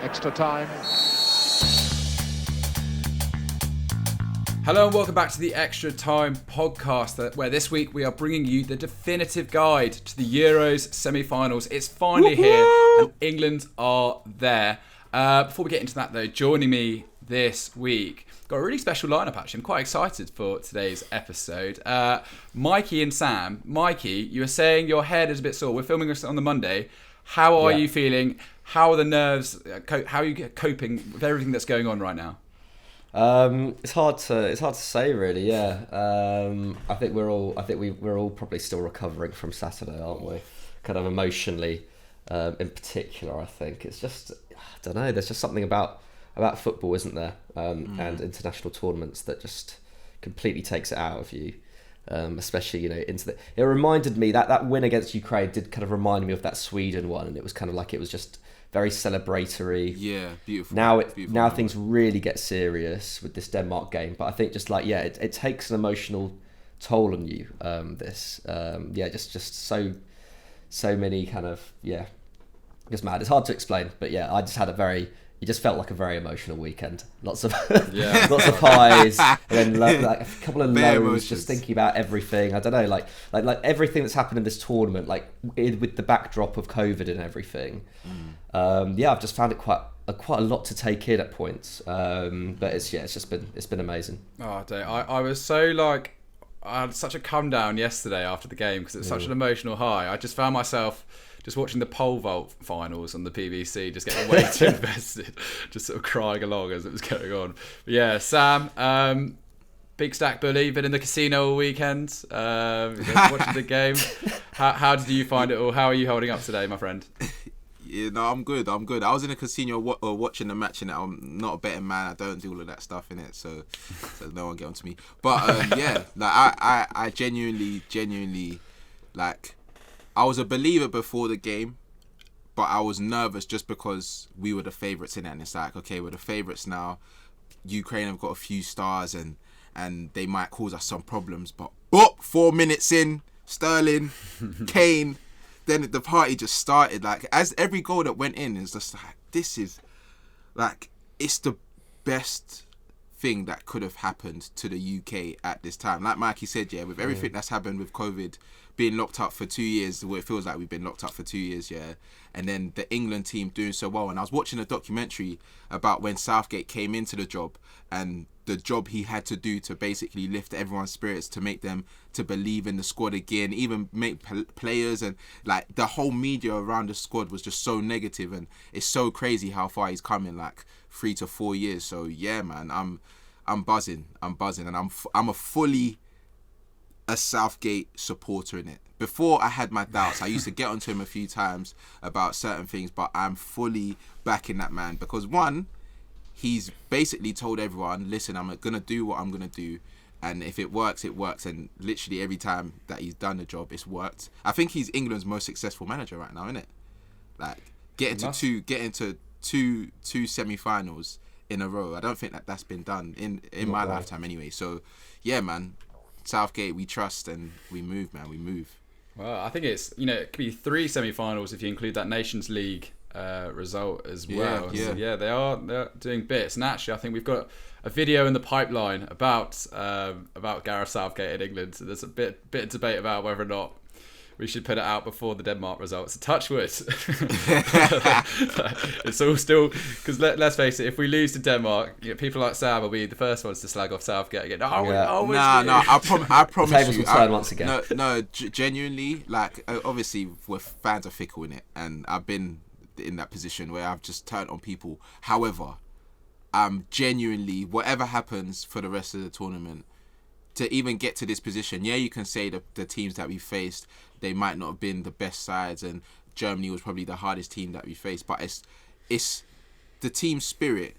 Extra time. Hello and welcome back to the Extra Time podcast, where this week we are bringing you the definitive guide to the Euros semi-finals. It's finally here and England are there. Before we get into that though, joining me this week, got a really special lineup actually. I'm quite excited for today's episode. Mikey and Sam. Mikey, you were saying your head is a bit sore. We're filming this on the Monday. How are you feeling? How are the nerves? How are you coping with everything that's going on right now? It's hard to say really. Yeah, I think we're all probably still recovering from Saturday, aren't we? Kind of emotionally, in particular. I think it's just, I don't know. There's just something about football, isn't there? And international tournaments that just completely takes it out of you. Especially, it reminded me that win against Ukraine did kind of remind me of that Sweden one, and it was kind of like it was just very celebratory. Yeah, beautiful. Now things really get serious with this Denmark game, but I think just like it takes an emotional toll on you. Just so many kind of just mad. It's hard to explain, but I just had it just felt like a very emotional weekend. Lots of lots of highs, and then like a couple of lows. Emotions. Just thinking about everything. I don't know, like everything that's happened in this tournament, like with the backdrop of COVID and everything. I've just found it quite a lot to take in at points. But it's been amazing. Oh, I was so I had such a come down yesterday after the game because it was such an emotional high. I just found myself just watching the pole vault finals on the PVC, just getting way too invested, just sort of crying along as it was going on. But yeah, Sam, big stack bully, been in the casino all weekend, watching the game. How did you find it all? How are you holding up today, my friend? Yeah, no, I'm good. I was in a casino watching the match, and I'm not a betting man. I don't do all of that stuff in it, so no one get onto me. But I genuinely like. I was a believer before the game, but I was nervous just because we were the favourites in it. And it's like, okay, we're the favourites now. Ukraine have got a few stars and they might cause us some problems. But 4 minutes in, Sterling, Kane, then the party just started. Like, as every goal that went in is just like, this is, like, it's the best thing that could have happened to the UK at this time. Like Mikey said, with everything that's happened with COVID, being locked up for 2 years, the way it feels like we've been locked up for 2 years, and then the England team doing so well. And I was watching a documentary about when Southgate came into the job and the job he had to do to basically lift everyone's spirits, to make them to believe in the squad again, even make players, and like the whole media around the squad was just so negative. And it's so crazy how far he's come in like 3 to 4 years. So yeah, man, I'm buzzing, and I'm a fully a Southgate supporter in it. Before I had my doubts, I used to get onto him a few times about certain things, but I'm fully backing that man because one, he's basically told everyone, listen, I'm gonna do what I'm gonna do, and if it works, it works. And literally every time that he's done the job, it's worked. I think he's England's most successful manager right now, isn't it? Like getting to two semi-finals in a row. I don't think that's been done in my lifetime anyway. So yeah, man. Southgate, we trust and we move, man. We move. Well, I think it could be 3 semi-finals if you include that Nations League result as well. Yeah. So, they're doing bits. And actually, I think we've got a video in the pipeline about Gareth Southgate in England. So there's a bit of debate about whether or not we should put it out before the Denmark results. Touch wood. It's all still, because let's face it, if we lose to Denmark, people like Sam will be the first ones to slag off Southgate again. I promise the tables you. will turn once again. Genuinely, like obviously we're fans are fickle in it, and I've been in that position where I've just turned on people. However, genuinely, whatever happens for the rest of the tournament, to even get to this position, you can say the teams that we faced, they might not have been the best sides, and Germany was probably the hardest team that we faced. But it's the team spirit,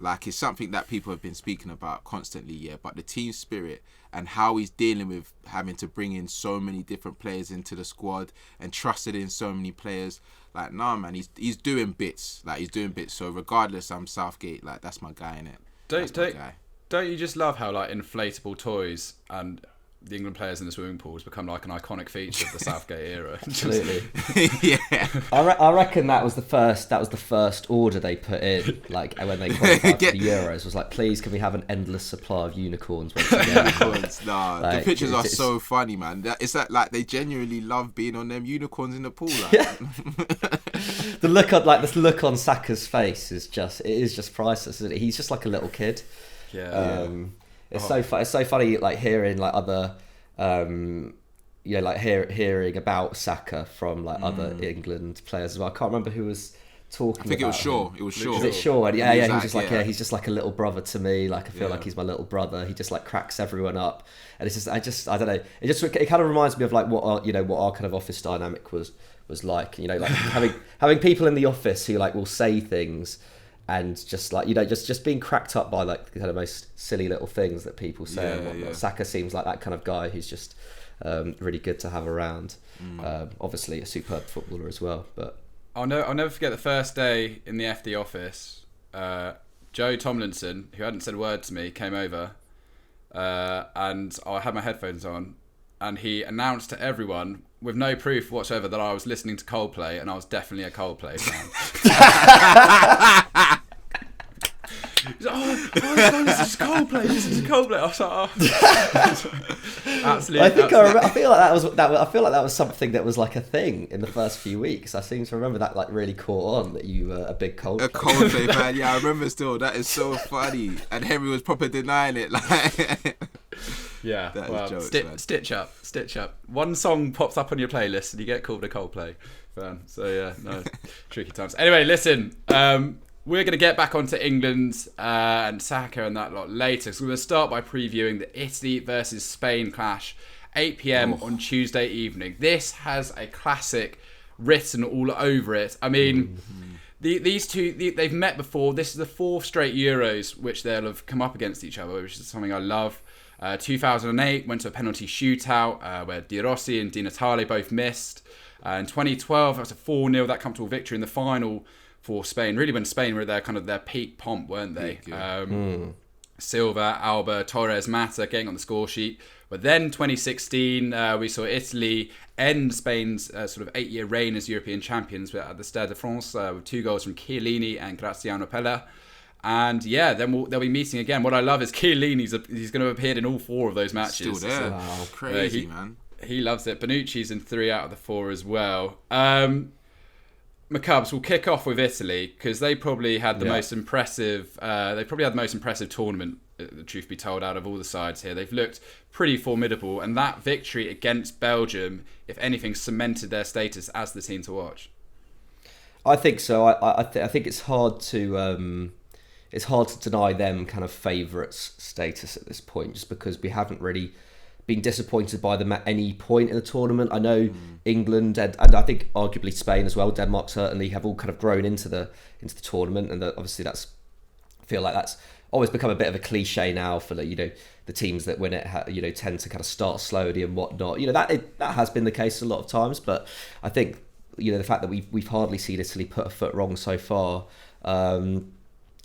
like it's something that people have been speaking about constantly. But the team spirit and how he's dealing with having to bring in so many different players into the squad and trusted in so many players. Like, nah, man, he's doing bits. Like he's doing bits. So regardless, I'm Southgate. Like that's my guy in it. Don't you just love how like inflatable toys and the England players in the swimming pool has become like an iconic feature of the Southgate era. Absolutely. Yeah. I reckon that was the first order they put in, like when they qualified for the Euros, was like, please can we have an endless supply of unicorns once again? Nah, Like, the pictures are it's- so funny, man. It's like they genuinely love being on them unicorns in the pool. Like. Yeah. The look on Saka's face is just priceless, isn't it? He's just like a little kid. Yeah. It's so funny, like hearing like other, like hearing about Saka from like other England players as well. I can't remember who was talking. I think about it was Shaw. him. It was Shaw. Was it Shaw? And he was just like, yeah. he's just like a little brother to me. Like I feel like he's my little brother. He just like cracks everyone up, and it's just I don't know. It kind of reminds me of like what our kind of office dynamic was like. You know, like having people in the office who like will say things. And just like just being cracked up by like the kind of most silly little things that people say and whatnot. Yeah. Saka seems like that kind of guy who's just really good to have around. Obviously a superb footballer as well. But I'll never forget the first day in the FD office. Joe Tomlinson, who hadn't said a word to me, came over, and I had my headphones on, and he announced to everyone with no proof whatsoever that I was listening to Coldplay, and I was definitely a Coldplay fan. He's like, this is Coldplay. This is Coldplay. I was like, absolutely. I feel like that was something that was like a thing in the first few weeks. I seem to remember that like really caught on, that you were a big Coldplay. A Coldplay fan, yeah, I remember still. That is so funny. And Henry was proper denying it. Like, yeah, that is well, jokes, man. stitch up. One song pops up on your playlist and you get called a Coldplay fan. So yeah, no, tricky times. Anyway, listen, we're going to get back onto England and Saka and that lot later. So we're going to start by previewing the Italy versus Spain clash, 8 p.m. on Tuesday evening. This has a classic written all over it. I mean, these two, they've met before. This is the 4th straight Euros which they'll have come up against each other, which is something I love. 2008 went to a penalty shootout where Di Rossi and Di Natale both missed. In 2012, that was a 4-0, that comfortable victory in the final for Spain. Really, when Spain were at their peak pomp, weren't they? Silva, Alba, Torres, Mata getting on the score sheet. But then 2016, we saw Italy end Spain's sort of 8-year reign as European champions at the Stade de France with 2 goals from Chiellini and Graziano Pella. And yeah, then they'll be meeting again. What I love is Chiellini's he's going to have appeared in all 4 of those matches. Still there. So, Wow. Crazy, man. He loves it. Bonucci's in 3 out of the 4 as well. McCubbs, will kick off with Italy because they probably had the most impressive. They probably had the most impressive tournament, the truth be told, out of all the sides here. They've looked pretty formidable, and that victory against Belgium, if anything, cemented their status as the team to watch. I think so. I think it's hard to deny them kind of favourites status at this point, just because we haven't really been disappointed by them at any point in the tournament. I know England and I think arguably Spain as well, Denmark certainly, have all kind of grown into the tournament, and obviously I feel like that's always become a bit of a cliche now for the teams that win it tend to kind of start slowly and whatnot. That has been the case a lot of times, but I think the fact that we've hardly seen Italy put a foot wrong so far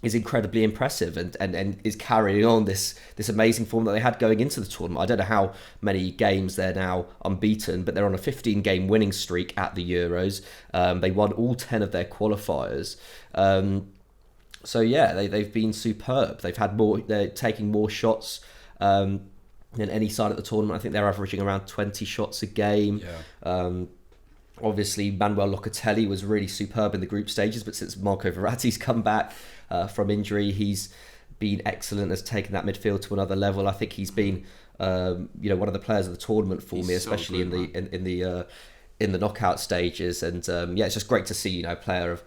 is incredibly impressive and is carrying on this amazing form that they had going into the tournament. I don't know how many games they're now unbeaten, but they're on a 15-game winning streak at the Euros. They won all 10 of their qualifiers. So yeah, they've been superb. They're taking more shots than any side at the tournament. I think they're averaging around 20 shots a game. Yeah. Obviously, Manuel Locatelli was really superb in the group stages, but since Marco Verratti's come back from injury, he's been excellent, has taken that midfield to another level. I think he's been, one of the players of the tournament for me, especially in the knockout stages. And it's just great to see a player of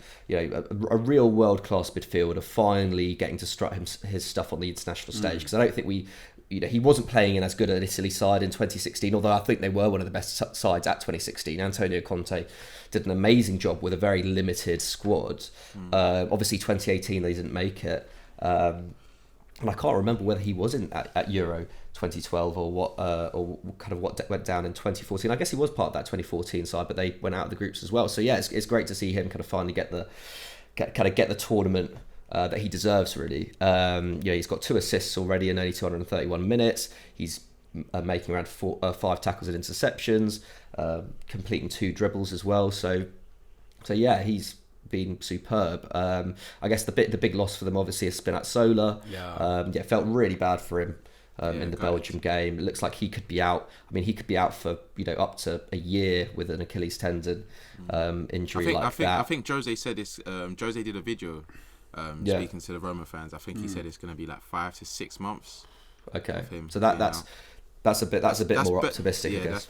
a real world class midfielder finally getting to strut his stuff on the international stage. Because I don't think he wasn't playing in as good an Italy side in 2016, although I think they were one of the best sides at 2016. Antonio Conte did an amazing job with a very limited squad. Obviously, 2018 they didn't make it, and I can't remember whether he was at Euro 2012 or what went down in 2014. I guess he was part of that 2014 side, but they went out of the groups as well. So yeah, it's great to see him kind of finally get the tournament that he deserves, really. He's got 2 assists already in only 231 minutes. He's making around 5 tackles and interceptions, completing 2 dribbles as well. So yeah, he's been superb. I guess the big loss for them obviously is Spinazzola. Felt really bad for him in the Belgium game. It looks like he could be out. I mean, he could be out for up to a year with an Achilles tendon injury I that. think Jose said this. Jose did a video speaking to the Roma fans. I think he said it's going to be like 5 to 6 months. Okay, so that's a bit more optimistic, I guess.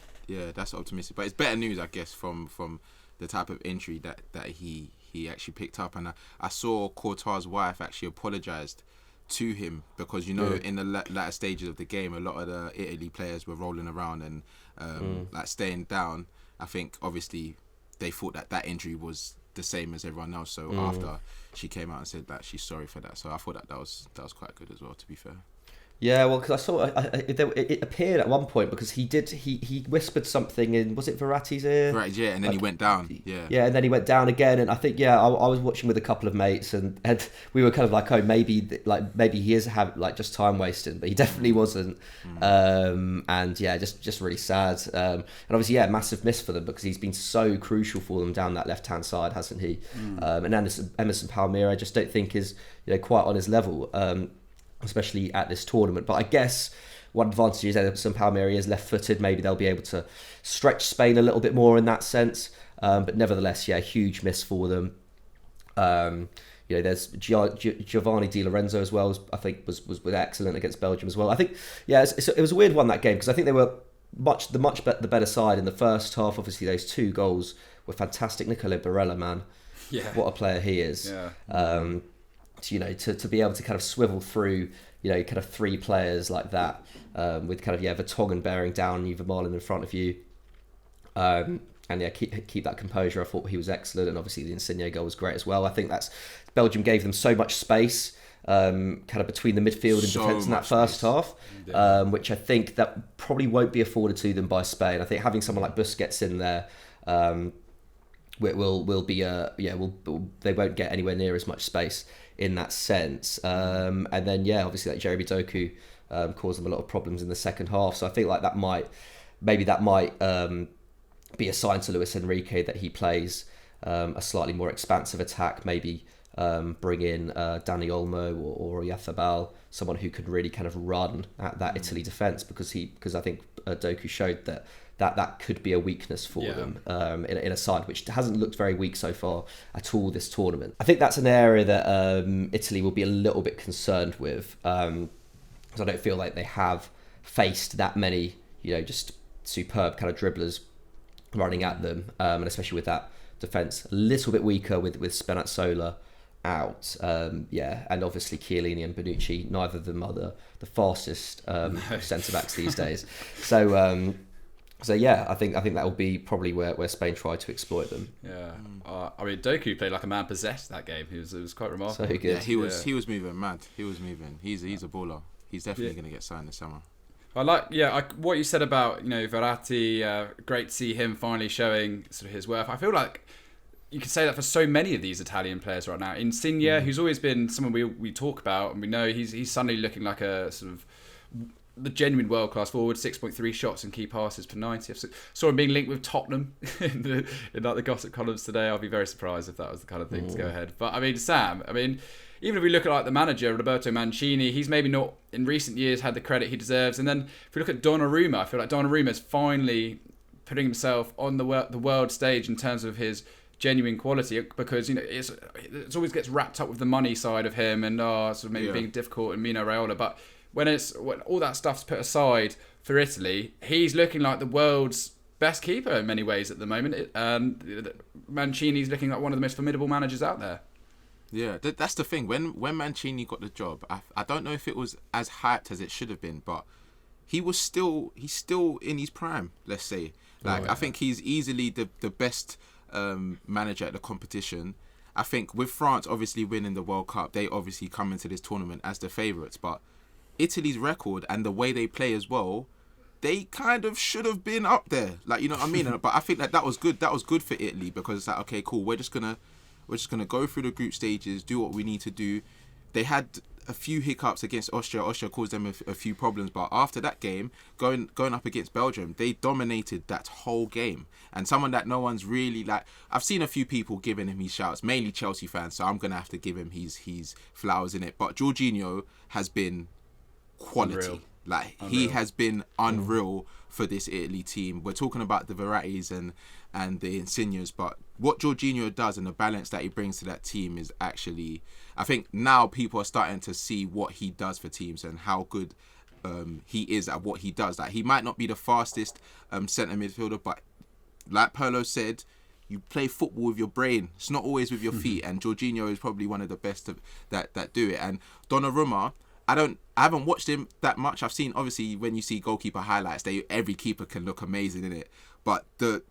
That's optimistic, but it's better news, I guess, from the type of injury that he actually picked up. And I saw Courtois' wife actually apologised to him because in the latter stages of the game, a lot of the Italy players were rolling around and like staying down. I think obviously they thought that injury was the same as everyone else. So after she came out and said that she's sorry for that, so I thought that was quite good as well, to be fair. Yeah, well, because I saw it appeared at one point because he whispered something in, was it Verratti's ear? Right, yeah, and then he went down. Yeah, and then he went down again, and I think I was watching with a couple of mates, and we were kind of like, oh, maybe he is just time wasting, but he definitely wasn't. And yeah, just really sad. And obviously, massive miss for them because he's been so crucial for them down that left hand side, hasn't he? And Emerson Palmieri, I just don't think is quite on his level. Especially at this tournament. But I guess one advantage is Emerson Palmieri is left-footed. Maybe they'll be able to stretch Spain a little bit more in that sense. But nevertheless, huge miss for them. There's Giovanni Di Lorenzo as well. I think was excellent against Belgium as well. I think it was a weird one, that game, because I think they were the better side in the first half. Obviously, those 2 goals were fantastic. Nicolo Barella, man, what a player he is. To be able to kind of swivel through, kind of 3 players like that, with kind of Vertonghen bearing down you, Vermaelen in front of you, and keep that composure. I thought he was excellent, and obviously the Insigne goal was great as well. I think Belgium gave them so much space, kind of between the midfield and defence in that first half, which I think that probably won't be afforded to them by Spain. I think having someone like Busquets in there. Will be they won't get anywhere near as much space in that sense, and then obviously like Jeremy Doku caused them a lot of problems in the second half. So I think like that might be a sign to Luis Enrique that he plays a slightly more expansive attack. Maybe bring in Dani Olmo or Oyarzabal, someone who could really kind of run at that Italy defence, because I think Doku showed that could be a weakness for them in a side which hasn't looked very weak so far at all this tournament. I think that's an area that Italy will be a little bit concerned with, because I don't feel like they have faced that many, just superb kind of dribblers running at them, and especially with that defence a little bit weaker with Spinazzola out, and obviously Chiellini and Bonucci, neither of them are the fastest centre backs these days. So I think that will be probably where Spain try to exploit them. I mean, Doku played like a man possessed that game. It was quite remarkable. So good. Yeah, he was moving mad. He was moving. He's a baller. He's definitely going to get signed this summer. I like what you said about Verratti. Great to see him finally showing sort of his worth. I feel like you could say that for so many of these Italian players right now. Insigne, who's always been someone we talk about, and we know he's suddenly looking like a sort of the genuine world-class forward. 6.3 shots and key passes per 90. I saw him being linked with Tottenham in the gossip columns today. I'll be very surprised if that was the kind of thing to go ahead. But I mean, Sam, even if we look at like the manager, Roberto Mancini, he's maybe not in recent years had the credit he deserves. And then if we look at Donnarumma, I feel like Donnarumma's finally putting himself on the world stage in terms of his genuine quality, because it always gets wrapped up with the money side of him and sort of maybe being difficult and Mino Raiola. But when all that stuff's put aside for Italy, he's looking like the world's best keeper in many ways at the moment. And Mancini's looking like one of the most formidable managers out there. Yeah, that's the thing. When Mancini got the job, I don't know if it was as hyped as it should have been, but he's still in his prime, let's say. I think he's easily the best manager at the competition. I think with France obviously winning the World Cup, they obviously come into this tournament as the favourites, but Italy's record and the way they play as well, they kind of should have been up there. Like, you know what I mean? But I think that was good. That was good for Italy, because it's like, okay, cool, we're just gonna go through the group stages, do what we need to do. They had a few hiccups against Austria. Austria caused them a few problems, but after that game, going up against Belgium, they dominated that whole game. And someone that no one's really like, I've seen a few people giving him his shouts, mainly Chelsea fans, so I'm gonna have to give him his flowers in it. But Jorginho has been quality. Unreal. He has been unreal for this Italy team. We're talking about the Verrattis and the Insignes, but what Jorginho does and the balance that he brings to that team is actually, I think now people are starting to see what he does for teams and how good he is at what he does. Like, he might not be the fastest centre midfielder, but like Paulo said, you play football with your brain. It's not always with your feet, and Jorginho is probably one of the best that do it. And Donnarumma, I haven't watched him that much. I've seen, obviously, when you see goalkeeper highlights, every keeper can look amazing in it. But the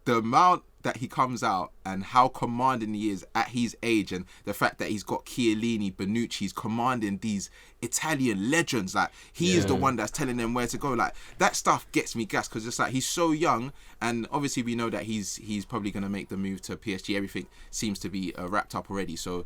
amount that he comes out and how commanding he is at his age, and the fact that he's got Chiellini, Bonucci's commanding these Italian legends, like he is the one that's telling them where to go. Like, that stuff gets me gassed, because it's like he's so young, and obviously we know that he's probably going to make the move to PSG. Everything seems to be wrapped up already, so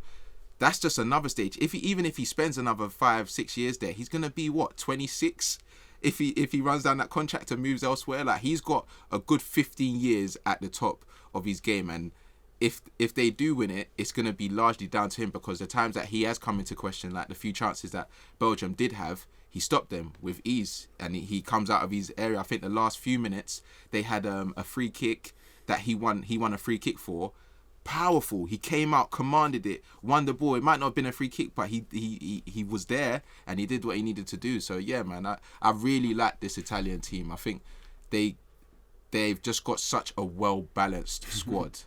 that's just another stage. Even if he spends another 5-6 years there, he's going to be 26 if he runs down that contract and moves elsewhere. Like, he's got a good 15 years at the top of his game, and if they do win it, it's going to be largely down to him, because the times that he has come into question, like the few chances that Belgium did have, he stopped them with ease, and he comes out of his area. I think the last few minutes they had a free kick that he won a free kick for. Powerful. He came out, commanded it, won the ball. It might not have been a free kick, but he was there and he did what he needed to do. So yeah, man, I really like this Italian team. I think they've just got such a well-balanced squad.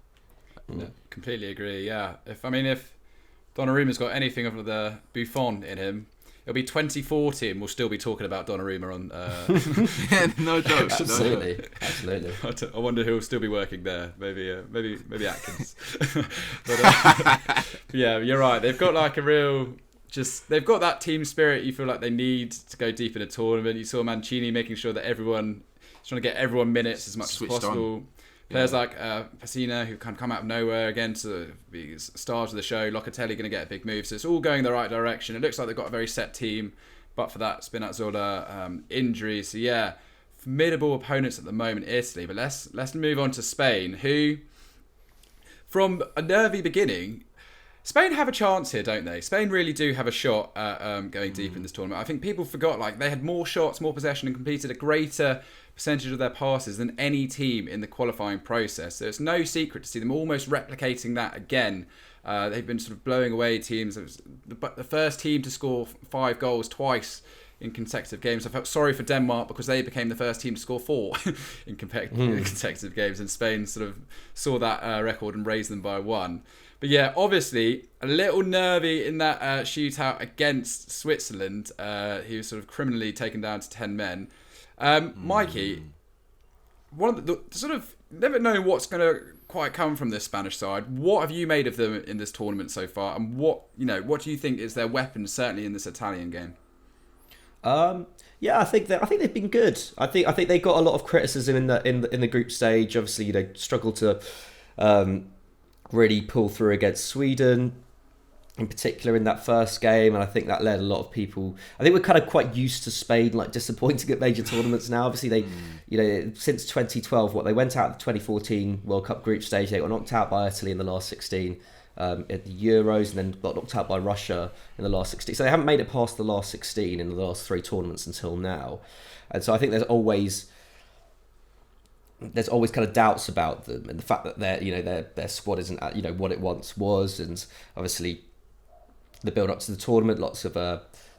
Yeah, completely agree. Yeah, if Donnarumma's got anything of the Buffon in him, it'll be 2040 and we'll still be talking about Donnarumma on. Yeah, no joke. Absolutely. I wonder who'll still be working there. Maybe Atkins. But, yeah, you're right. They've got like a real. They've got that team spirit you feel like they need to go deep in a tournament. You saw Mancini making sure that everyone is trying to get everyone minutes as much as possible. Players like Pessina, who can come out of nowhere again to be stars of the show. Locatelli going to get a big move. So it's all going the right direction. It looks like they've got a very set team, but for that Spinazzola injury. So yeah, formidable opponents at the moment, Italy. But let's move on to Spain, who, from a nervy beginning, Spain have a chance here, don't they? Spain really do have a shot at going deep in this tournament. I think people forgot, like, they had more shots, more possession, and completed a greater percentage of their passes than any team in the qualifying process. So it's no secret to see them almost replicating that again. They've been sort of blowing away teams. It was the first team to score 5 goals twice in consecutive games. I felt sorry for Denmark because they became the first team to score 4 in consecutive games, and Spain sort of saw that record and raised them by 1. But yeah, obviously a little nervy in that shootout against Switzerland. He was sort of criminally taken down to 10 men. Mikey, one of the sort of never know what's going to quite come from this Spanish side. What have you made of them in this tournament so far, and what do you think is their weapon, certainly in this Italian game? Yeah, I think they've been good. I think they got a lot of criticism in the group stage. Obviously, they struggled to really pull through against Sweden, in particular in that first game, and I think that led a lot of people. I think we're kind of quite used to Spain like disappointing at major tournaments now. Obviously, they since 2012, they went out of the 2014 World Cup group stage. They got knocked out by Italy in the last 16 at the Euros, and then got knocked out by Russia in the last 16. So they haven't made it past the last 16 in the last 3 tournaments until now, and so I think there's always kind of doubts about them, and the fact that their squad isn't what it once was, and obviously the build up to the tournament, there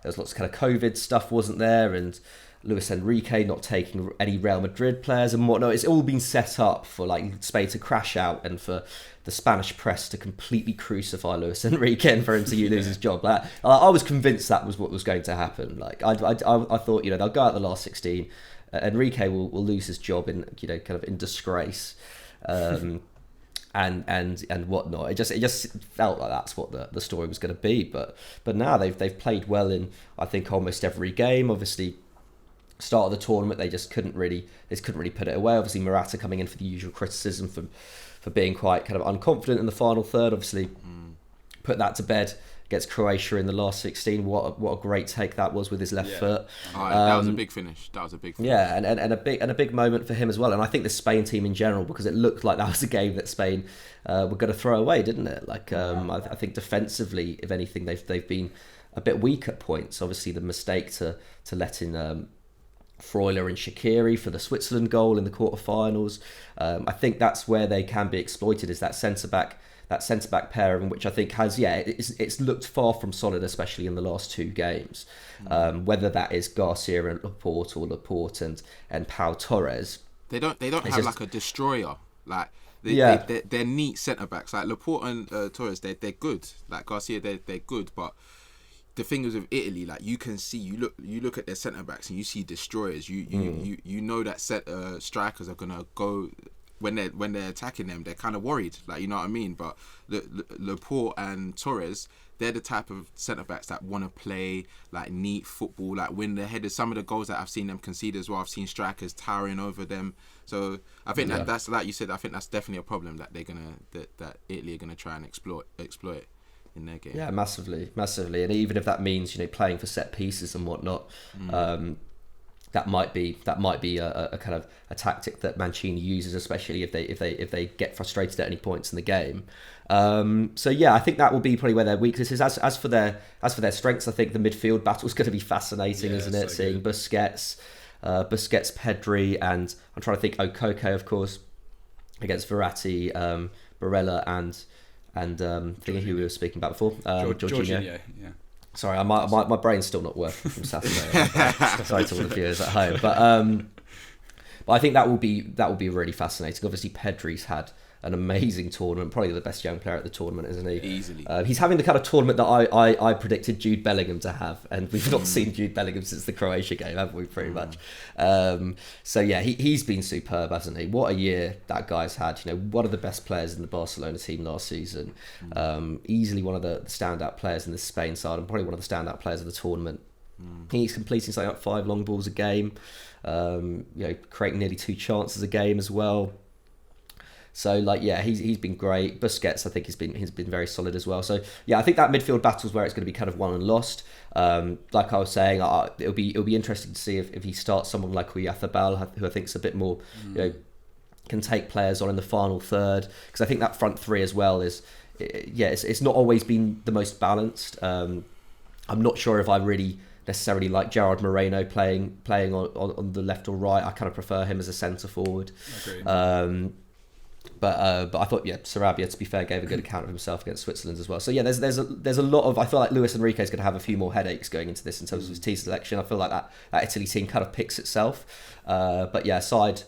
was lots of kind of COVID stuff wasn't there, and Luis Enrique not taking any Real Madrid players and whatnot. It's all been set up for like Spain to crash out and for the Spanish press to completely crucify Luis Enrique and for him to lose his job. I was convinced that was what was going to happen. Like I thought, they'll go out the last 16. Enrique will lose his job in kind of in disgrace, and whatnot. It just felt like that's what the story was going to be. But now they've played well in, I think, almost every game. Obviously, start of the tournament they couldn't really put it away. Obviously, Morata coming in for the usual criticism for being quite kind of unconfident in the final third. Obviously, put that to bed against Croatia in the last 16. What a great take that was with his left foot. That was a big finish. Yeah, and a big moment for him as well. And I think the Spain team in general, because it looked like that was a game that Spain were going to throw away, didn't it? Like I think defensively, if anything, they've been a bit weak at points. Obviously, the mistake to let in Freuler and Shaqiri for the Switzerland goal in the quarterfinals. I think that's where they can be exploited, is that centre back pairing, which I think has it's looked far from solid, especially in the last 2 games. Whether that is Garcia and Laporte or Laporte and Pau Torres. They don't have like a destroyer. Like they're neat centre backs. Like Laporte and Torres, they're good. Like Garcia, they're good, but the thing is with Italy, like you can see, you look at their centre backs and you see destroyers. You know that strikers are gonna go when they're attacking them. They're kind of worried, like, you know what I mean. But Laporte and Torres, they're the type of centre backs that want to play like neat football, like win the headers. Some of the goals that I've seen them concede as well, I've seen strikers towering over them. So I think that's like you said. I think that's definitely a problem that that Italy are gonna try and exploit in their game. Yeah, massively, and even if that means playing for set pieces and whatnot, that might be a kind of a tactic that Mancini uses, especially if they get frustrated at any points in the game. So yeah, I think that will be probably where their weakness is. As for their strengths, I think the midfield battle is going to be fascinating, isn't it? Seeing Busquets, Pedri, and I'm trying to think Okoko, of course, against Verratti, Barella, and thinking who we were speaking about before, Jorginho. Yeah. Sorry, my brain's still not working from Saturday. Sorry to all the viewers at home, but I think that will be really fascinating. Obviously, Pedri's had an amazing tournament, probably the best young player at the tournament, isn't he? Easily. He's having the kind of tournament that I predicted Jude Bellingham to have, and we've not seen Jude Bellingham since the Croatia game, haven't we, pretty much? So yeah, he's been superb, hasn't he? What a year that guy's had. One of the best players in the Barcelona team last season. Easily one of the standout players in the Spain side, and probably one of the standout players of the tournament. He's completing something like 5 long balls a game, creating nearly 2 chances a game as well. So he's been great. Busquets, I think, he's been very solid as well. So yeah, I think that midfield battle is where it's going to be kind of won and lost. Like I was saying, it'll be interesting to see if he starts someone like Oyarzabal, who I think is a bit more, can take players on in the final third, because I think that front 3 as well it's not always been the most balanced. I'm not sure if I really necessarily like Gerard Moreno playing on the left or right. I kind of prefer him as a centre forward. Agreed. But I thought Sarabia, to be fair, gave a good account of himself against Switzerland as well. So yeah, there's a lot of, I feel like Luis Enrique is going to have a few more headaches going into this in terms of his team selection. I feel like that Italy team kind of picks itself. But yeah, aside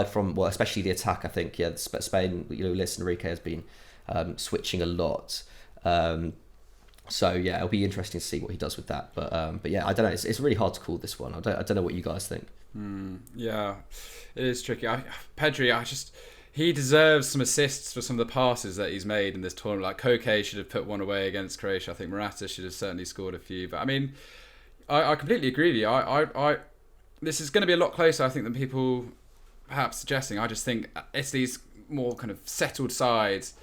from especially the attack, I think Spain, Luis Enrique has been switching a lot. So yeah, it'll be interesting to see what he does with that. But yeah, I don't know. It's really hard to call this one. I don't know what you guys think. Yeah, it is tricky. Pedri, he deserves some assists for some of the passes that he's made in this tournament. Like Koke should have put one away against Croatia. I think Morata should have certainly scored a few. But I mean, I completely agree with you. I this is going to be a lot closer, I think, than people perhaps suggesting. I just think Italy's more kind of settled sides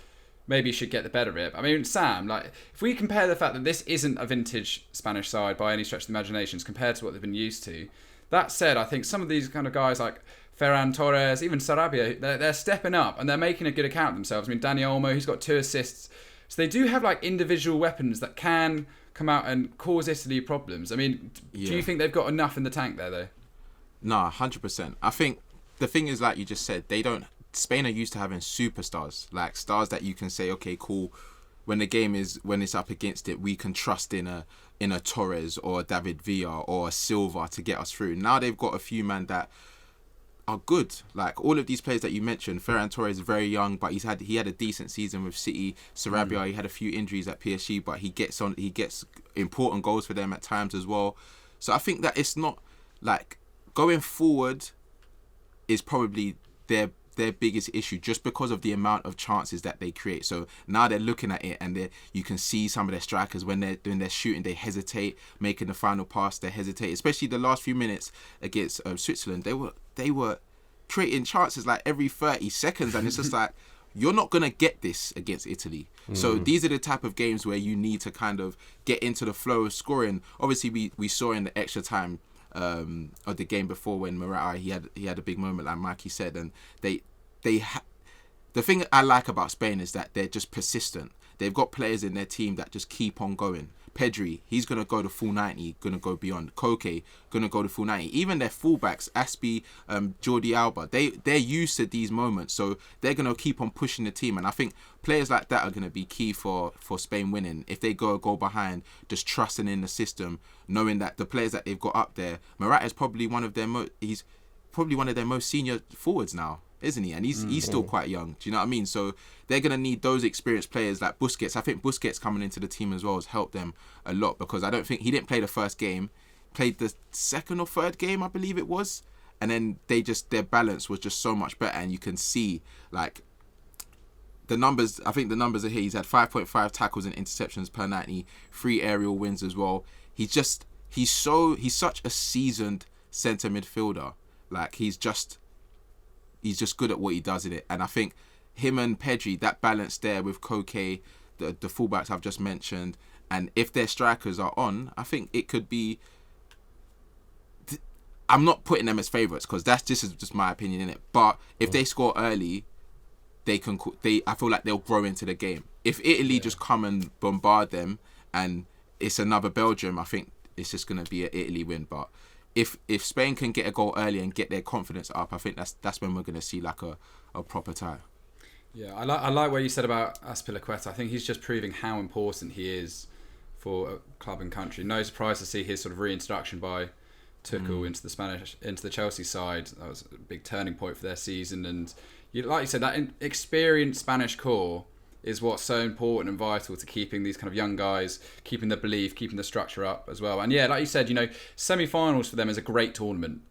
maybe should get the better of it. I mean, Sam, like, if we compare the fact that this isn't a vintage Spanish side by any stretch of the imagination compared to what they've been used to, that said, I think some of these kind of guys like Ferran Torres, even Sarabia, they're stepping up and they're making a good account of themselves. I mean, Dani Olmo, he's got 2 assists. So they do have like individual weapons that can come out and cause Italy problems. I mean, do you think they've got enough in the tank there, though? No, 100%. I think the thing is, like you just said, Spain are used to having superstars, like stars that you can say, okay, cool, when it's up against it, we can trust in a Torres or a David Villa or a Silva to get us through. Now they've got a few men that are good. Like all of these players that you mentioned, Ferran Torres is very young, but he had a decent season with City. Sarabia, he had a few injuries at PSG, but he gets important goals for them at times as well. So I think that it's not like going forward is probably their biggest issue, just because of the amount of chances that they create. So now they're looking at it, and you can see some of their strikers when they're doing their shooting, they hesitate, making the final pass, they hesitate. Especially the last few minutes against Switzerland, they were creating chances like every 30 seconds, and it's just like, you're not going to get this against Italy. So these are the type of games where you need to kind of get into the flow of scoring. Obviously, we saw in the extra time of the game before when Morata, he had a big moment, like Mikey said, and the thing I like about Spain is that they're just persistent. They've got players in their team that just keep on going. Pedri, he's going to go the full 90, going to go beyond. Koke, going to go the full 90. Even their fullbacks, Aspi, Jordi Alba, they're used to these moments. So they're going to keep on pushing the team. And I think players like that are going to be key for Spain winning. If they go behind, just trusting in the system, knowing that the players that they've got up there, Morata is probably one of their most senior forwards now, isn't he? And he's still quite young. Do you know what I mean? So they're going to need those experienced players like Busquets. I think Busquets coming into the team as well has helped them a lot, because I don't think he didn't play the first game, played the second or third game, I believe it was. And then their balance was just so much better. And you can see like the numbers, I think the numbers are here. He's had 5.5 tackles and interceptions per 90, 3 aerial wins as well. He's such a seasoned centre midfielder. Like he's just good at what he does in it. And I think him and Pedri, that balance there with Koke, the fullbacks I've just mentioned, and if their strikers are on, I think it could be... I'm not putting them as favourites because this is just my opinion in it. But if they score early, I feel like they'll grow into the game. If Italy just come and bombard them and it's another Belgium, I think it's just going to be an Italy win. But if Spain can get a goal early and get their confidence up, I think that's when we're going to see like a proper tie. Yeah, I like what you said about Azpilicueta. I think he's just proving how important he is for a club and country. No surprise to see his sort of reintroduction by Tuchel into the Chelsea side. That was a big turning point for their season. And like you said, that experienced Spanish core is what's so important and vital to keeping these kind of young guys, keeping the belief, keeping the structure up as well. And yeah, like you said, semi-finals for them is a great tournament,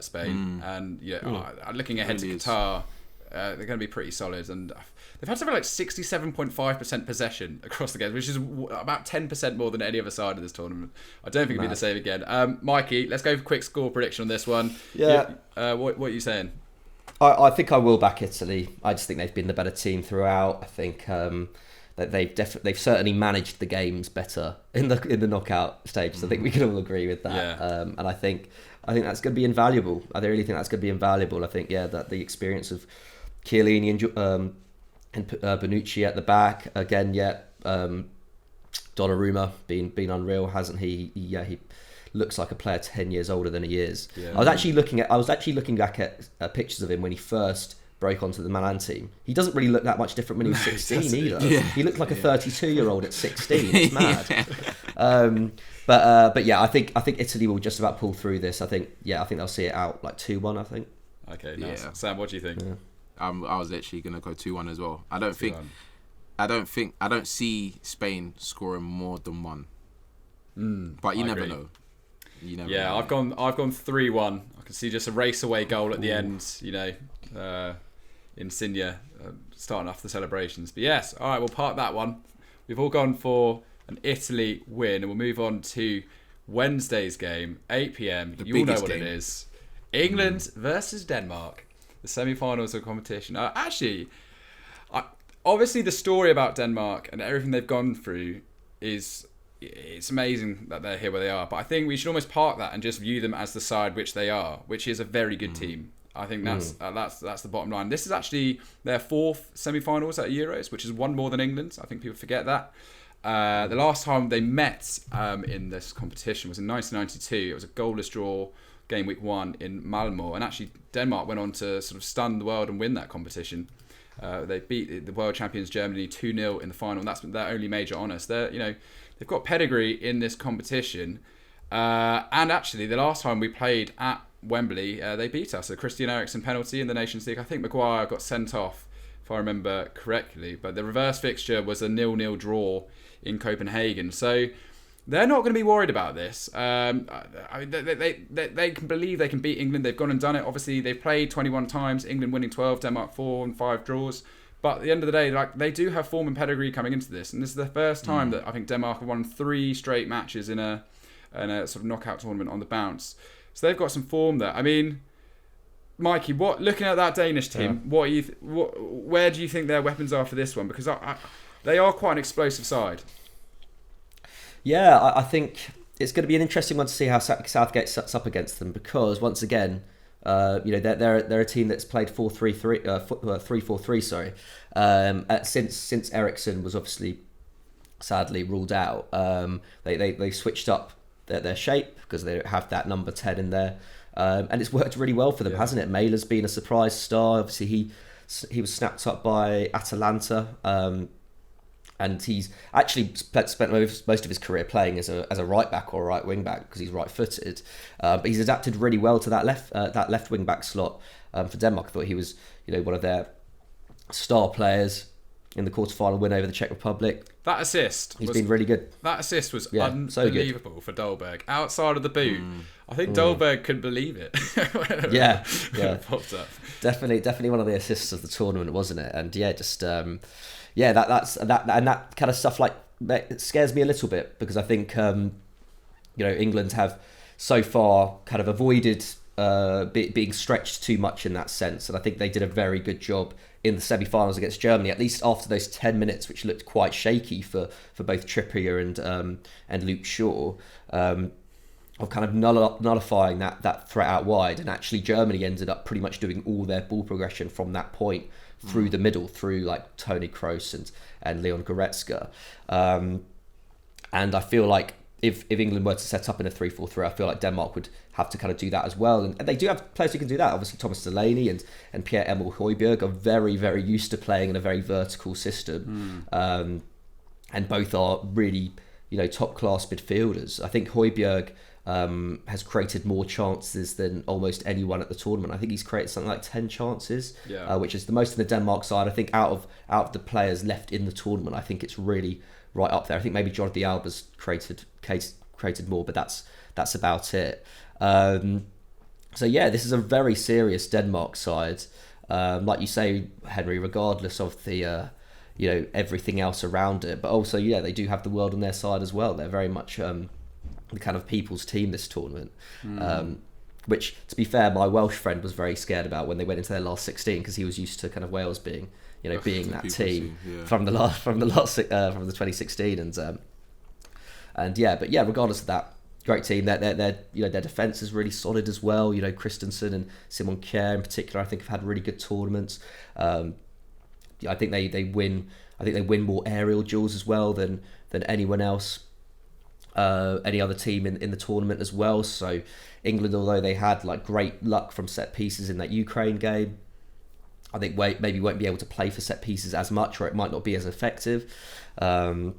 Spain. And looking ahead to Qatar, they're going to be pretty solid. And they've had something like 67.5% possession across the games, which is about 10% more than any other side of this tournament. I don't think it'll be the same again. Mikey, let's go for a quick score prediction on this one. Yeah. What are you saying? I think I will back Italy. I just think they've been the better team throughout. I think that they've certainly managed the games better in the knockout stages. I think we can all agree with that. Yeah. And I think that's going to be invaluable. I really think that's going to be invaluable. I think that the experience of Chiellini and Bonucci at the back again. Donnarumma being unreal, hasn't he? He looks like a player 10 years older than he is. Yeah. I was actually looking back at pictures of him when he first broke onto the Milan team. He doesn't really look that much different when he was 16 either. Yeah. He looked like a 32-year-old at 16. It's mad. But yeah, I think Italy will just about pull through this. I think they'll see it out like 2-1. I think. Okay, nice. Yeah. Sam, what do you think? Yeah. I was literally gonna go 2-1 as well. I don't see Spain scoring more than one. But you never know. Yeah, I've gone 3-1. I can see just a race away goal at the end. Insigne starting off the celebrations. But yes, all right, we'll park that one. We've all gone for an Italy win, and we'll move on to Wednesday's game, 8 p.m. You all know what it is. England versus Denmark, the semi-finals of competition. Obviously the story about Denmark and everything they've gone through it's amazing that they're here where they are, but I think we should almost park that and just view them as the side which they are, which is a very good team. I think that's the bottom line. This is actually their 4th semi-finals at Euros, which is one more than England's. I think people forget that. The last time they met in this competition was in 1992. It was a goalless draw, game week 1 in Maehlr, and actually Denmark went on to sort of stun the world and win that competition. They beat the world champions Germany 2-0 in the final, and that's their only major honour. So they've got pedigree in this competition. And actually, the last time we played at Wembley, they beat us. A Christian Eriksen penalty in the Nations League. I think Maguire got sent off, if I remember correctly. But the reverse fixture was a 0-0 draw in Copenhagen. So they're not going to be worried about this. They can believe they can beat England. They've gone and done it. Obviously, they've played 21 times. England winning 12, Denmark 4 and 5 draws. But at the end of the day, they do have form and pedigree coming into this, and this is the first time that I think Denmark have won 3 straight matches in a sort of knockout tournament on the bounce. So they've got some form there. I mean, Mikey, looking at that Danish team, where do you think their weapons are for this one? Because they are quite an explosive side. Yeah, I think it's going to be an interesting one to see how Southgate sets up against them, because once again, they're a team that's played 3-4-3. Sorry, since Eriksen was obviously sadly ruled out. They switched up their shape because they don't have that number 10 in there, and it's worked really well for them, hasn't it? Maehlr's been a surprise star. Obviously, he was snapped up by Atalanta. And he's actually spent most of his career playing as a right back or a right wing back because he's right footed. But he's adapted really well to that left wing back slot for Denmark. I thought he was one of their star players in the quarterfinal win over the Czech Republic. That assist, he's been really good. That assist was unbelievable for Dolberg. Outside of the boot, I think Dolberg couldn't believe it. yeah. Popped up. Definitely one of the assists of the tournament, wasn't it? And that kind of stuff it scares me a little bit, because I think England have so far kind of avoided being stretched too much in that sense, and I think they did a very good job in the semi-finals against Germany, at least after those 10 minutes, which looked quite shaky for both Trippier and Luke Shaw, of kind of nullifying that threat out wide. And actually Germany ended up pretty much doing all their ball progression from that point through the middle, through like Toni Kroos and Leon Goretzka. And I feel like if England were to set up in a 3-4-3, I feel like Denmark would have to kind of do that as well. And they do have players who can do that. Obviously, Thomas Delaney and Pierre-Emile Højbjerg are very, very used to playing in a very vertical system. And both are really, top-class midfielders. I think Højbjerg has created more chances than almost anyone at the tournament. I think he's created something like 10 chances, which is the most in the Denmark side. I think out of the players left in the tournament, I think it's really right up there. I think maybe Jordi Alba's created more, but that's about it. This is a very serious Denmark side. Like you say, Henry, regardless of the everything else around it, but also they do have the world on their side as well. They're very much the kind of people's team this tournament. Which, to be fair, my Welsh friend was very scared about when they went into their last 16, because he was used to kind of Wales being being that team from the 2016 regardless of that, great team. Their defense is really solid as well. Christensen and Simon Kjaer in particular, I think, have had really good tournaments. I think they win more aerial duels as well than anyone else, any other team in the tournament as well. So England, although they had great luck from set pieces in that Ukraine game, I think maybe won't be able to play for set pieces as much, or it might not be as effective. And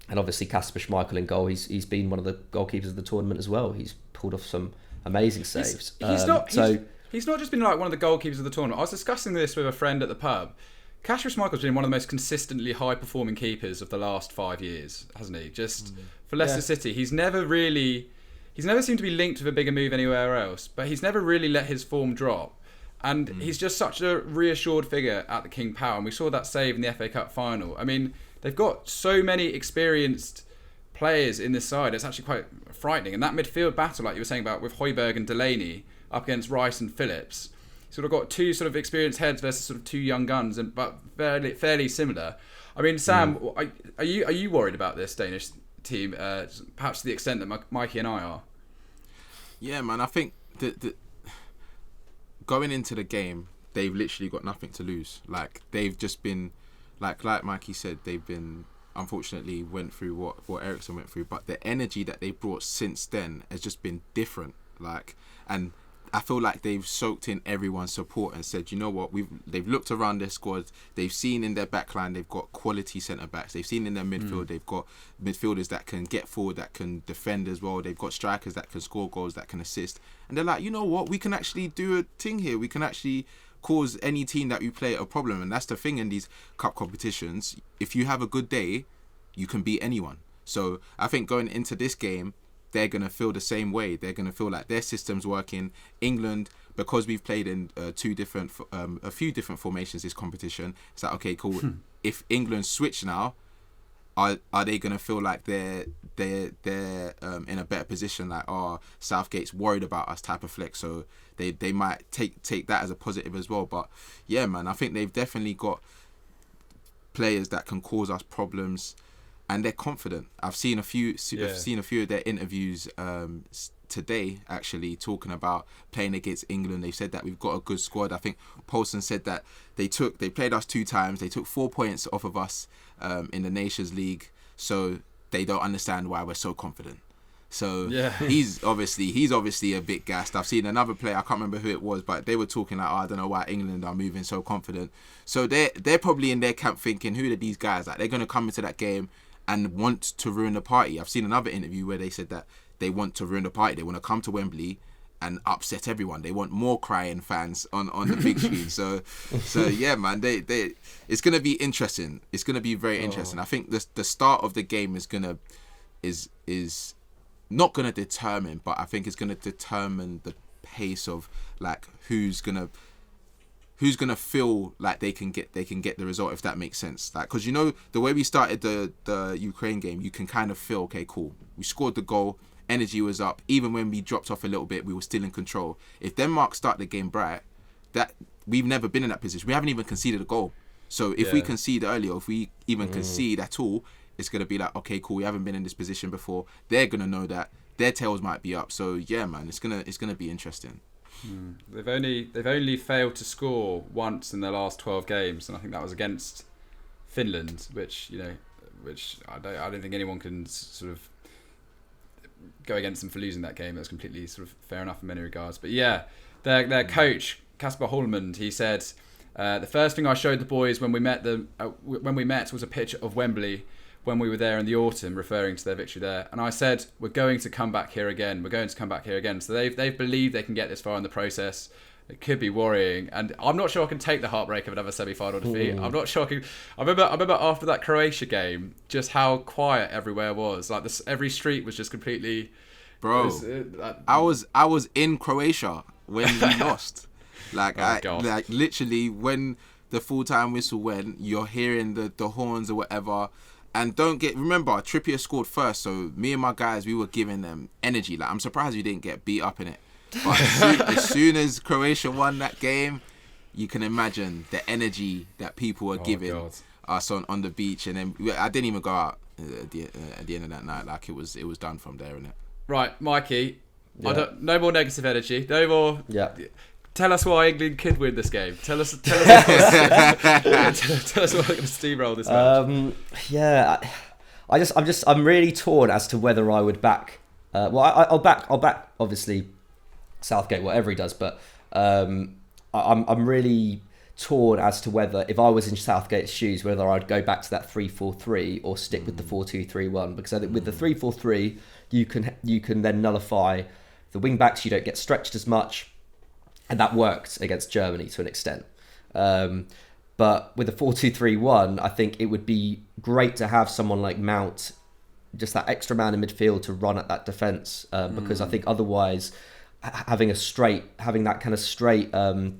obviously Kasper Schmeichel in goal, he's been one of the goalkeepers of the tournament as well. He's pulled off some amazing saves. He's not just been one of the goalkeepers of the tournament. I was discussing this with a friend at the pub. Kasper Schmeichel's been one of the most consistently high-performing keepers of the last 5 years, hasn't he? Just for Leicester City, he's never seemed to be linked with a bigger move anywhere else, but he's never really let his form drop. And he's just such a reassured figure at the King Power. And we saw that save in the FA Cup final. I mean, they've got so many experienced players in this side. It's actually quite frightening. And that midfield battle, like you were saying about with Højbjerg and Delaney up against Rice and Phillips, sort of got two sort of experienced heads versus sort of two young guns, but fairly similar. I mean, Sam, are you worried about this Danish team? Perhaps to the extent that Mikey and I are. Yeah, man. I think that going into the game, they've literally got nothing to lose. They've just been, like Mikey said, they've been, unfortunately, went through what Eriksen went through, but the energy that they brought since then has just been different. And I feel like they've soaked in everyone's support and said, you know what, they've looked around their squad, they've seen in their backline they've got quality centre-backs, they've seen in their midfield they've got midfielders that can get forward, that can defend as well, they've got strikers that can score goals, that can assist, and they're like, you know what, we can actually do a thing here, we can actually cause any team that we play a problem. And that's the thing in these cup competitions, if you have a good day, you can beat anyone. So I think going into this game, they're going to feel the same way. They're going to feel like their system's working. England, because we've played in a few different formations this competition, it's like, okay, cool. If England switch now, are they gonna feel like they're in a better position, like, oh, Southgate's worried about us type of flex, so they might take that as a positive as well. But yeah, man, I think they've definitely got players that can cause us problems, and they're confident. I've seen a few of their interviews today, actually, talking about playing against England. They've said that we've got a good squad. I think Paulson said that they played us 2 times. They took 4 points off of us in the Nations League, so they don't understand why we're so confident. So yeah. he's obviously a bit gassed. I've seen another player, I can't remember who it was, but they were talking like, oh, I don't know why England are moving so confident. So they're probably in their camp thinking, who are these guys? Like, they're going to come into that game and want to ruin the party. I've seen another interview where they said that they want to ruin the party. They want to come to Wembley and upset everyone. They want more crying fans on the big screen. So yeah, man, they it's gonna be interesting. It's gonna be very interesting. I think the start of the game is not gonna determine, but I think it's gonna determine the pace of, like, who's gonna feel like they can get the result, if that makes sense. Like, because, you know, the way we started the Ukraine game, you can kind of feel, okay, cool, we scored the goal, energy was up. Even when we dropped off a little bit, we were still in control. If Denmark start the game bright, that we've never been in that position. We haven't even conceded a goal. So if we concede early, or if we even concede at all, it's going to be like, okay, cool, we haven't been in this position before. They're going to know that their tails might be up. So yeah, man, it's gonna be interesting. They've only failed to score once in their last 12 games, and I think that was against Finland, which I don't think anyone can sort of go against them for losing that game. That's completely sort of fair enough in many regards. But yeah, their coach Kasper Holmand, he said, the first thing I showed the boys when we met was a picture of Wembley when we were there in the autumn, referring to their victory there. And I said, we're going to come back here again. So they've believed they can get this far in the process. It could be worrying, and I'm not sure I can take the heartbreak of another semi-final defeat. I'm not sure I can. I remember after that Croatia game, just how quiet everywhere was. Like, every street was just completely. Bro, I was in Croatia when we lost. Like, like literally when the full-time whistle went, you're hearing the horns or whatever. And remember, Trippier scored first, so me and my guys, we were giving them energy. Like, I'm surprised we didn't get beat up in it. But as soon as Croatia won that game, you can imagine the energy that people were giving us on the beach. And then I didn't even go out at the end of that night. Like, it was done from there, innit? Right, Mikey. Yeah. No more negative energy. No more. Yeah. Tell us why England could win this game. Tell us tell us why we're going to steamroll this match. Yeah, I'm really torn as to whether I would back. I'll back obviously Southgate, whatever he does, but I'm really torn as to whether, if I was in Southgate's shoes, whether I'd go back to that 3-4-3 or stick with the 4-2-3-1, because I think with the 3-4-3 you can then nullify the wing backs. You don't get stretched as much. And that worked against Germany to an extent. But with the 4-2-3-1, I think it would be great to have someone like Mount, just that extra man in midfield to run at that defence. Because I think otherwise, having that kind of straight kind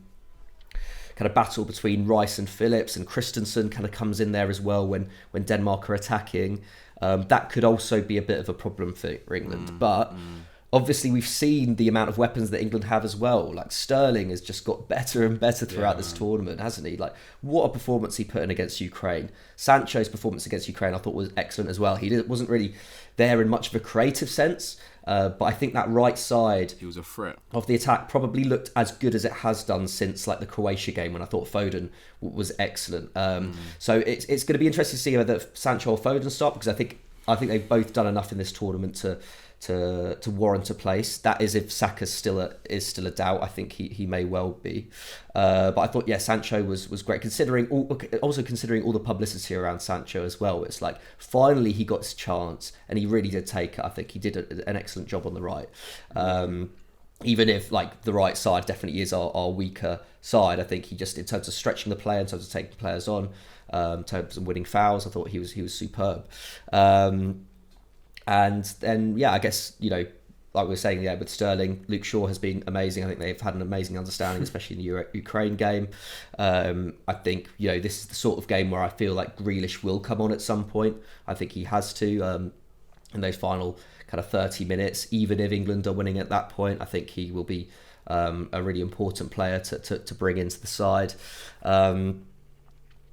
of battle between Rice and Phillips, and Christensen kind of comes in there as well when Denmark are attacking. That could also be a bit of a problem for England. But obviously, we've seen the amount of weapons that England have as well. Like, Sterling has just got better and better throughout this tournament, hasn't he? Like, what a performance he put in against Ukraine. Sancho's performance against Ukraine, I thought, was excellent as well. He wasn't really there in much of a creative sense, but I think that right side, he was a threat of the attack, probably looked as good as it has done since, like, the Croatia game, when I thought Foden was excellent. So it's going to be interesting to see whether Sancho or Foden start, because I think they've both done enough in this tournament to warrant a place. That is, if Saka's still a doubt. I think he may well be. But I thought, Sancho was great, considering all the publicity around Sancho as well. It's like, finally he got his chance, and he really did take it. I think he did an excellent job on the right. Even if, like, the right side definitely is our weaker side, I think he just, in terms of stretching the play, in terms of taking players on, in terms of winning fouls, I thought he was superb. And then, I guess, like we were saying, with Sterling, Luke Shaw has been amazing. I think they've had an amazing understanding, especially in the Ukraine game. I think, this is the sort of game where I feel like Grealish will come on at some point. I think he has to in those final kind of 30 minutes. Even if England are winning at that point, I think he will be a really important player to bring into the side.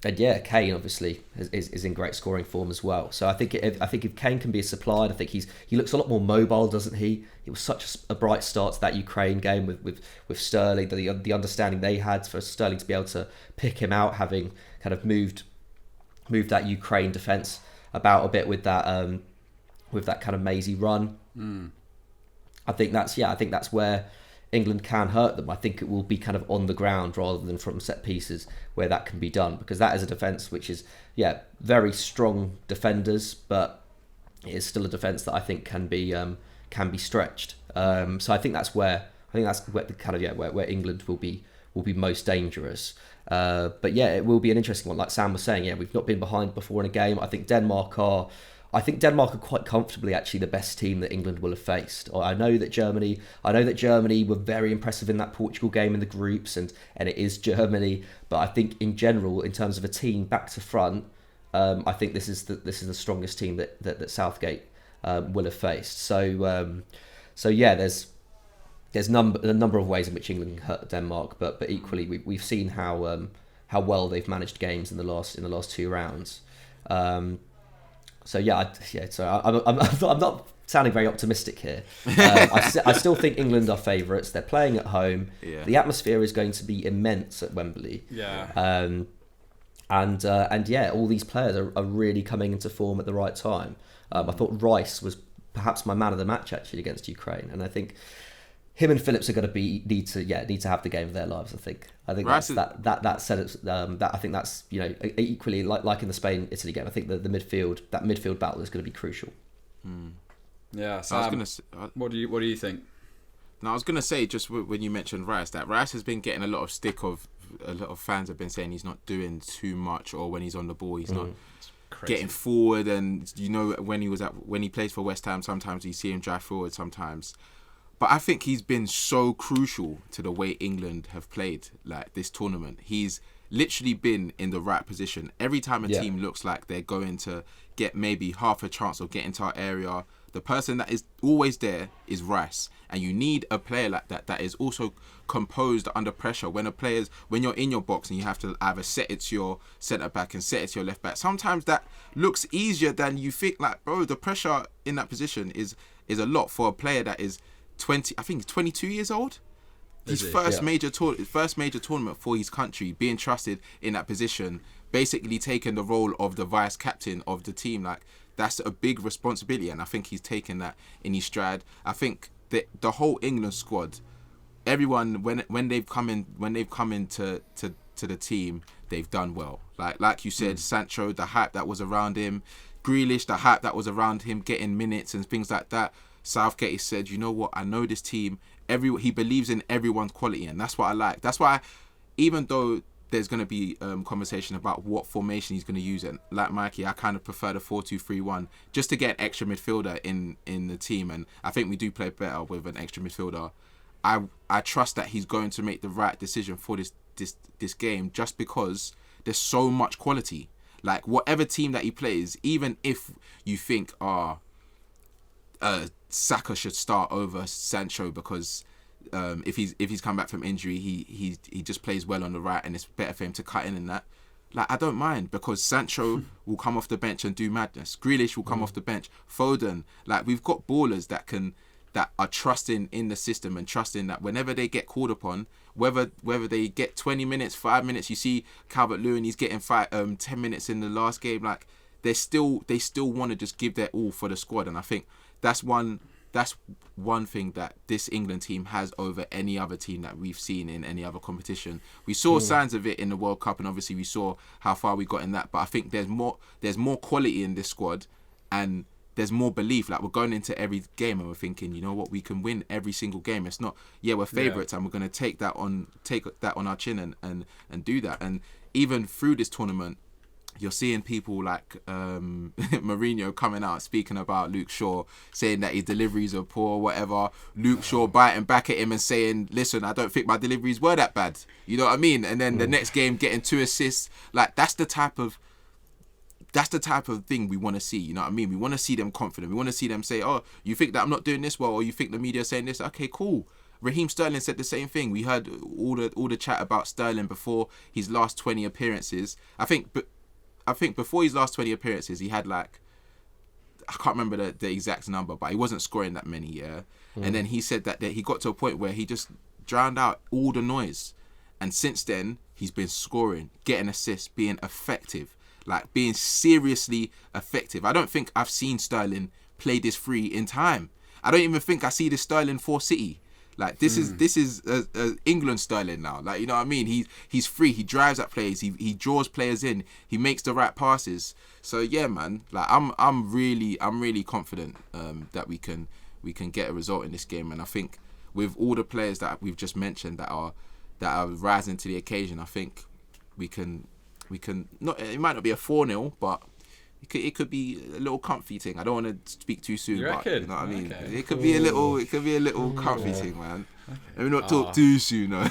And Kane obviously is in great scoring form as well. So I think if Kane can be supplied, I think he looks a lot more mobile, doesn't he? It was such a bright start to that Ukraine game with Sterling. The understanding they had for Sterling to be able to pick him out, having kind of moved that Ukraine defence about a bit with that kind of mazy run. I think that's where England can hurt them. I think it will be kind of on the ground rather than from set pieces where that can be done, because that is a defence which is very strong defenders, but it is still a defence that I think can be stretched. So I think that's where the kind of where England will be most dangerous. But it will be an interesting one. Like Sam was saying, we've not been behind before in a game. I think Denmark are quite comfortably actually the best team that England will have faced. I know that Germany were very impressive in that Portugal game in the groups, and it is Germany. But I think in general, in terms of a team back to front, I think this is the strongest team that Southgate will have faced. So there's a number of ways in which England can hurt Denmark, but equally we've seen how well they've managed games in the last two rounds. So I'm not sounding very optimistic here. I still think England are favourites. They're playing at home. Yeah. The atmosphere is going to be immense at Wembley. Yeah. And all these players are really coming into form at the right time. I thought Rice was perhaps my man of the match actually against Ukraine, and I think him and Phillips are going to need to have the game of their lives. I think Rice that said it's that I think that's equally like in the Spain-Italy game. I think the midfield battle is going to be crucial. Yeah, Sam, what do you think? No, I was going to say, just when you mentioned Rice, that Rice has been getting a lot of stick. A lot of fans have been saying he's not doing too much, or when he's on the ball, he's not getting forward. And when he plays for West Ham, sometimes you see him drive forward. Sometimes. But I think he's been so crucial to the way England have played like this tournament. He's literally been in the right position. Every time a team looks like they're going to get maybe half a chance of getting to our area, the person that is always there is Rice. And you need a player like that is also composed under pressure. When you're in your box and you have to either set it to your centre back and set it to your left back, sometimes that looks easier than you think. Like, bro, the pressure in that position is a lot for a player that is 22 years old. His first major tournament for his country, being trusted in that position, basically taking the role of the vice captain of the team. Like, that's a big responsibility, and I think he's taken that in his stride. I think that the whole England squad, everyone when they've come into the team, they've done well. Like you said, Sancho, the hype that was around him, Grealish, the hype that was around him, getting minutes and things like that. Southgate said, you know what, I know this team, he believes in everyone's quality, and that's what I like. That's why, even though there's going to be conversation about what formation he's going to use, and like Mikey, I kind of prefer the 4-2-3-1 just to get an extra midfielder in the team, and I think we do play better with an extra midfielder. I trust that he's going to make the right decision for this game, just because there's so much quality. Like, whatever team that he plays, even if you think Saka should start over Sancho because if he's come back from injury, he just plays well on the right, and it's better for him to cut in and that. Like, I don't mind, because Sancho will come off the bench and do madness. Grealish will come off the bench. Foden, like, we've got ballers that are trusting in the system and trusting that whenever they get called upon, whether they get 20 minutes, 5 minutes, you see Calvert-Lewin, he's getting 10 minutes in the last game. Like, they still want to just give their all for the squad, and I think that's one thing that this England team has over any other team that we've seen in any other competition. We saw signs of it in the World Cup, and obviously we saw how far we got in that. But I think there's more quality in this squad, and there's more belief. Like, we're going into every game and we're thinking, you know what, we can win every single game. It's not, we're favourites and we're going to take that on our chin and do that. And even through this tournament, you're seeing people like Mourinho coming out speaking about Luke Shaw, saying that his deliveries are poor, whatever. Luke Shaw biting back at him and saying, listen, I don't think my deliveries were that bad. You know what I mean? And then the next game getting 2 assists. Like, that's the type of thing we want to see. You know what I mean? We want to see them confident. We want to see them say, oh, you think that I'm not doing this well, or you think the media saying this? Okay, cool. Raheem Sterling said the same thing. We heard all the chat about Sterling before his last 20 appearances. I think before his last 20 appearances, he had like, I can't remember the exact number, but he wasn't scoring that many, yeah? And then he said that he got to a point where he just drowned out all the noise. And since then, he's been scoring, getting assists, being effective, like being seriously effective. I don't think I've seen Sterling play this free in time. I don't even think I see this Sterling for City. Like, this is England Sterling now. Like, you know what I mean? He's free. He drives at players. He draws players in. He makes the right passes. So yeah, man. Like, I'm really confident that we can get a result in this game. And I think with all the players that we've just mentioned that are rising to the occasion, I think we can not. It might not be a 4-0, but it could be a little comfy thing. I don't want to speak too soon, but you know what I mean. Okay. It could be a little comfy thing, man. Okay. Let me not talk too soon. No.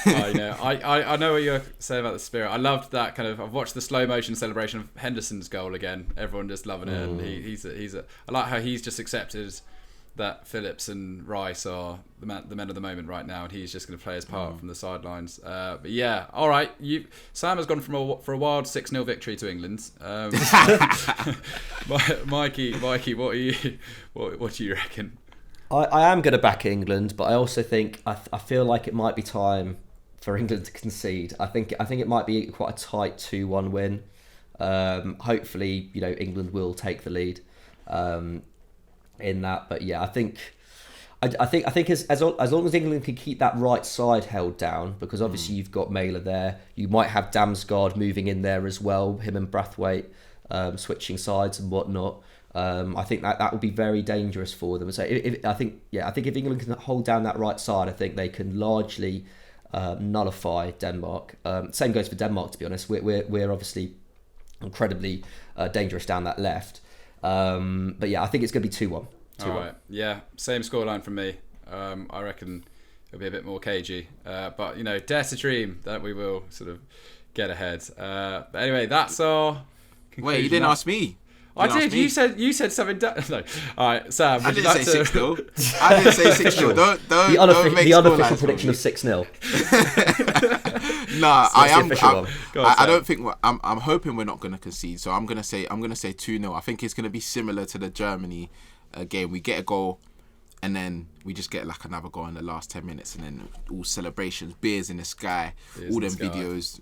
I know. I know what you're saying about the spirit. I loved that kind of. I've watched the slow motion celebration of Henderson's goal again. Everyone just loving it. And he's a. I like how he's just accepted that Phillips and Rice are the men of the moment right now, and he's just going to play his part from the sidelines. But yeah, all right. Sam has gone for a wild 6-0 victory to England. Mikey, what do you reckon? I am going to back England, but I also think I feel like it might be time for England to concede. I think it might be quite a tight 2-1 win. Hopefully, England will take the lead. In that, but yeah, I think as long as England can keep that right side held down, because obviously you've got Maehlr there, you might have Damsgaard moving in there as well, him and Brathwaite switching sides and whatnot. I think that would be very dangerous for them. So I think if England can hold down that right side, I think they can largely nullify Denmark. Same goes for Denmark, to be honest. We're obviously incredibly dangerous down that left. But yeah, I think it's going to be 2-1. All right. Yeah, same scoreline from me. I reckon it'll be a bit more cagey. But, dare to dream that we will sort of get ahead. But anyway, that's our conclusion. Wait, you didn't ask me. I did. You said something. No. All right, Sam. I didn't say 6-0. I didn't say 6-0. Don't make the unofficial prediction of 6-0. Nah, I don't think I'm hoping we're not going to concede. So I'm gonna say 2-0. I think it's going to be similar to the Germany game. We get a goal, and then we just get like another goal in the last 10 minutes, and then all celebrations, beers in the sky, all them videos.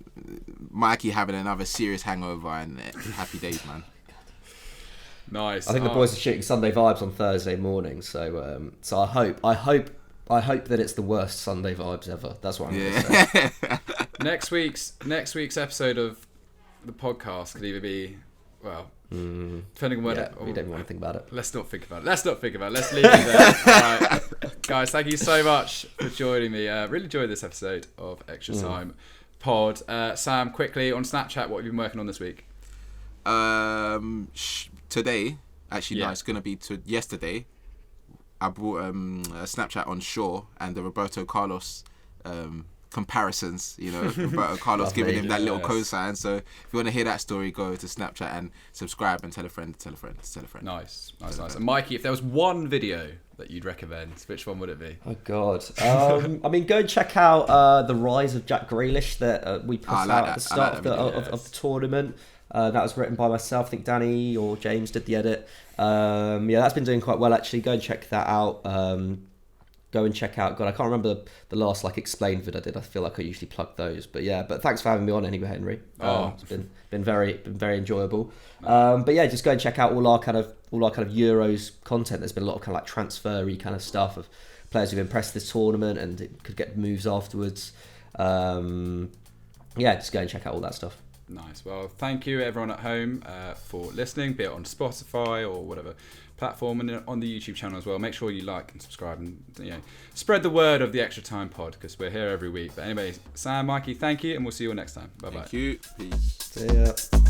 Mikey having another serious hangover, and happy days, man. Nice. I think the boys are shooting Sunday vibes on Thursday morning, so I hope that it's the worst Sunday vibes ever. That's what I'm going to say. Next week's episode of the podcast could either be, well, depending on whether we don't want to think about it. Let's not think about it. Let's leave it there. All right, guys, thank you so much for joining me. Really enjoyed this episode of Extra Time Pod. Sam, quickly on Snapchat, what have you been working on this week? Today, actually, no, it's going to be yesterday. I brought a Snapchat on Shaw and the Roberto Carlos comparisons. Roberto Carlos giving him that little cosign. So if you want to hear that story, go to Snapchat and subscribe and tell a friend. Nice. And Mikey, if there was one video that you'd recommend, which one would it be? Oh God. Go and check out the rise of Jack Grealish that we put out at the start of the tournament. That was written by myself. I think Danny or James did the edit. That's been doing quite well actually. Go and check that out. God, I can't remember the last explained vid I did. I feel like I usually plug those, but thanks for having me on anyway, Henry. It's been very enjoyable. Just go and check out all our kind of Euros content. There's been a lot of kind of transfer-y kind of stuff of players who've impressed this tournament and it could get moves afterwards. Just go and check out all that stuff. Nice. Well, thank you everyone at home for listening, be it on Spotify or whatever platform and on the YouTube channel as well. Make sure you like and subscribe and spread the word of the Extra Time Pod because we're here every week. But anyway, Sam, Mikey, thank you, and we'll see you all next time. Bye bye. Thank you. Peace. See ya.